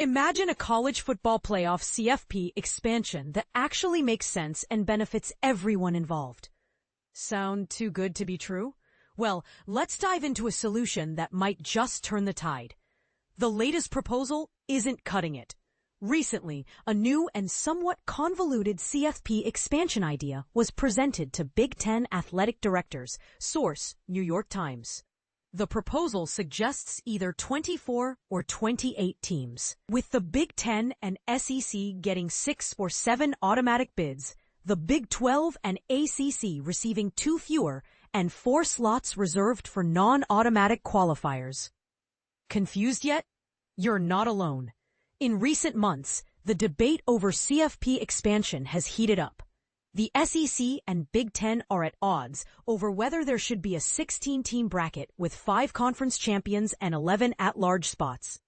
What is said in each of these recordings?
Imagine a college football playoff CFP expansion that actually makes sense and benefits everyone involved. Sound too good to be true? Well, let's dive into a solution that might just turn the tide. The latest proposal isn't cutting it. Recently, a new and somewhat convoluted CFP expansion idea was presented to Big Ten athletic directors. Source, New York Times. The proposal suggests either 24 or 28 teams. With the Big Ten and SEC getting 6 or 7 automatic bids, the Big 12 and ACC receiving 2 fewer, and 4 slots reserved for non-automatic qualifiers. Confused yet? You're not alone. In recent months, the debate over CFP expansion has heated up. The SEC and Big Ten are at odds over whether there should be a 16-team bracket with 5 conference champions and 11 at-large spots,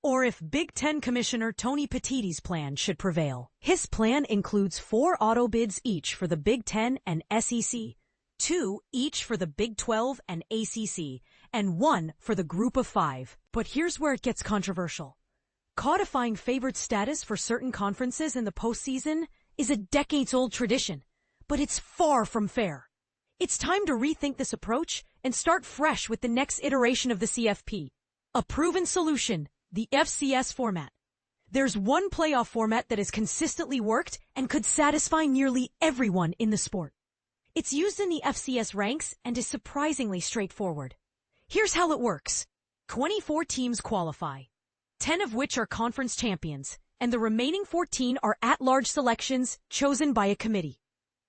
or if Big Ten Commissioner Tony Petitti's plan should prevail. His plan includes 4 auto bids each for the Big Ten and SEC, 2 each for the Big 12 and ACC, and 1 for the Group of 5. But here's where it gets controversial. Codifying favored status for certain conferences in the postseason is a decades-old tradition, but it's far from fair. It's time to rethink this approach and start fresh with the next iteration of the CFP. A proven solution, the FCS format. There's one playoff format that has consistently worked and could satisfy nearly everyone in the sport. It's used in the FCS ranks and is surprisingly straightforward. Here's how it works. 24 teams qualify, 10 of which are conference champions, and the remaining 14 are at-large selections chosen by a committee.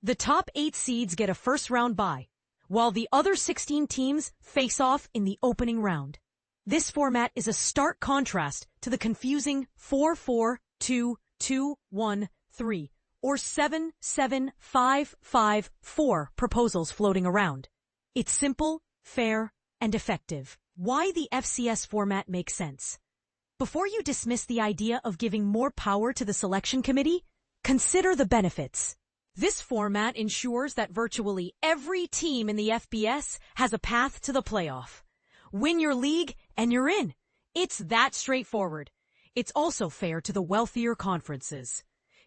The top 8 seeds get a first-round bye, while the other 16 teams face off in the opening round. This format is a stark contrast to the confusing 4-4-2-2-1-3 or 7-7-5-5-4 proposals floating around. It's simple, fair, and effective. Why the FCS format makes sense. Before you dismiss the idea of giving more power to the selection committee, consider the benefits. This format ensures that virtually every team in the FBS has a path to the playoff. Win your league and you're in. It's that straightforward. It's also fair to the wealthier conferences.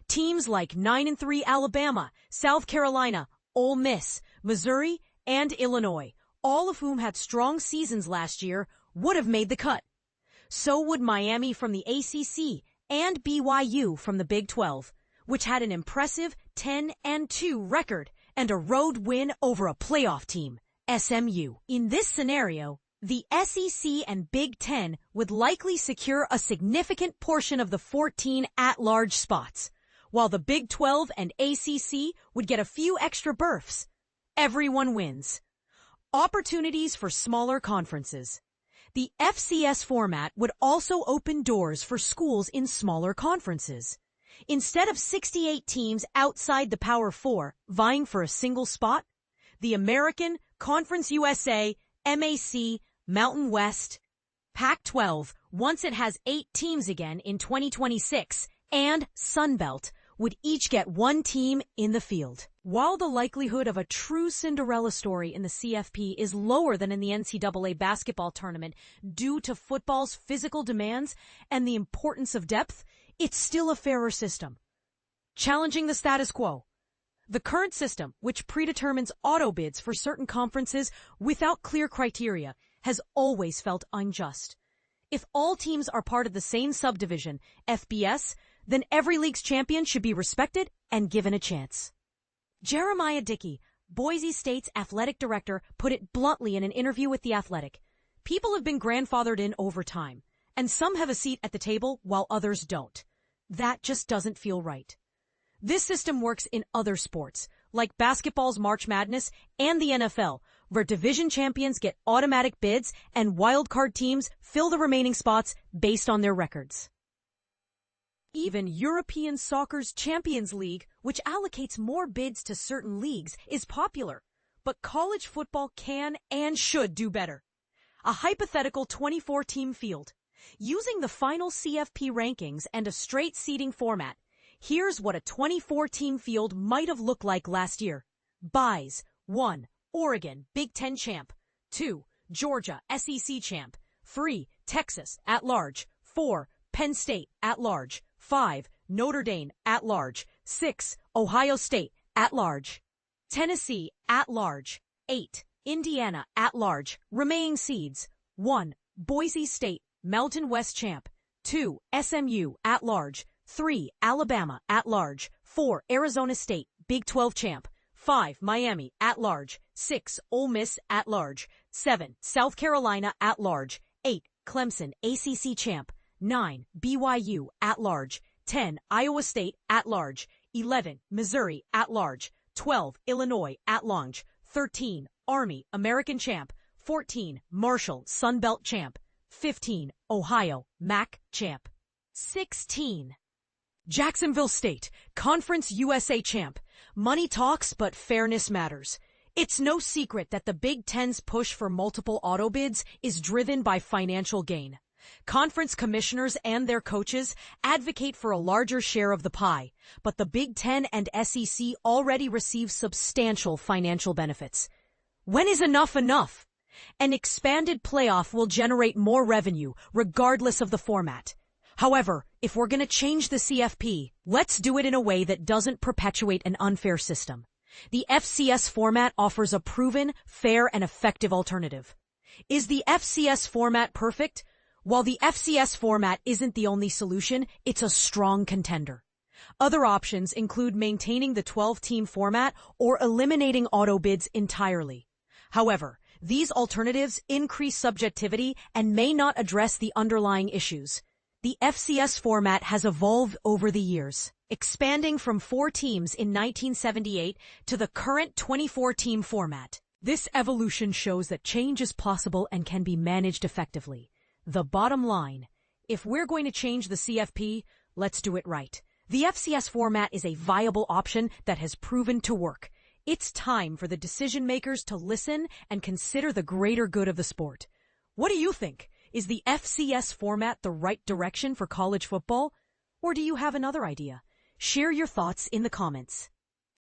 Teams like 9-3 Alabama, South Carolina, Ole Miss, Missouri, and Illinois, all of whom had strong seasons last year, would have made the cut. So would Miami from the ACC and BYU from the Big 12, which had an impressive 10-2 record and a road win over a playoff team, SMU. In this scenario, the SEC and Big 10 would likely secure a significant portion of the 14 at-large spots, while the Big 12 and ACC would get a few extra berths. Everyone wins. Opportunities for smaller conferences. The FCS format would also open doors for schools in smaller conferences. Instead of 68 teams outside the Power 4 vying for a single spot, the American, Conference USA, MAC, Mountain West, Pac-12, once it has 8 teams again in 2026, and Sunbelt would each get 1 team in the field. While the likelihood of a true Cinderella story in the CFP is lower than in the NCAA basketball tournament due to football's physical demands and the importance of depth, it's still a fairer system. Challenging the status quo. The current system, which predetermines auto bids for certain conferences without clear criteria, has always felt unjust. If all teams are part of the same subdivision, FBS, then every league's champion should be respected and given a chance. Jeremiah Dickey, Boise State's athletic director, put it bluntly in an interview with The Athletic. People have been grandfathered in over time, and some have a seat at the table while others don't. That just doesn't feel right. This system works in other sports, like basketball's March Madness and the NFL, where division champions get automatic bids and wildcard teams fill the remaining spots based on their records. Even European soccer's Champions League, which allocates more bids to certain leagues, is popular. But college football can and should do better. A hypothetical 24-team field. Using the final CFP rankings and a straight seeding format, here's what a 24-team field might have looked like last year. Byes: 1. Oregon, Big Ten champ. 2. Georgia, SEC champ. 3. Texas, at large. 4. Penn State, at large. 5. Notre Dame, at large. 6. Ohio State, at large. Tennessee, at large. 8. Indiana, at large. Remaining seeds. 1. Boise State, Mountain West champ. 2. SMU, at large. 3. Alabama, at large. 4. Arizona State, Big 12 champ. 5. Miami, at large. 6. Ole Miss, at large. 7. South Carolina, at large. 8. Clemson, ACC champ. 9. BYU, at large. 10. Iowa State, at large. 11. Missouri, at large. 12. Illinois, at large. 13. Army, American champ. 14. Marshall, Sun Belt champ. 15. Ohio, MAC champ. 16. Jacksonville State, Conference USA champ. Money talks, but fairness matters. It's no secret that the Big Ten's push for multiple auto bids is driven by financial gain. Conference commissioners and their coaches advocate for a larger share of the pie, but the Big Ten and SEC already receive substantial financial benefits. When is enough enough? An expanded playoff will generate more revenue, regardless of the format. However, if we're going to change the CFP, let's do it in a way that doesn't perpetuate an unfair system. The FCS format offers a proven, fair, and effective alternative. Is the FCS format perfect? While the FCS format isn't the only solution, it's a strong contender. Other options include maintaining the 12-team format or eliminating auto bids entirely. However, these alternatives increase subjectivity and may not address the underlying issues. The FCS format has evolved over the years, expanding from 4 teams in 1978 to the current 24-team format. This evolution shows that change is possible and can be managed effectively. The bottom line, if we're going to change the CFP, let's do it right. The FCS format is a viable option that has proven to work. It's time for the decision makers to listen and consider the greater good of the sport. What do you think? Is the FCS format the right direction for college football? Or do you have another idea? Share your thoughts in the comments.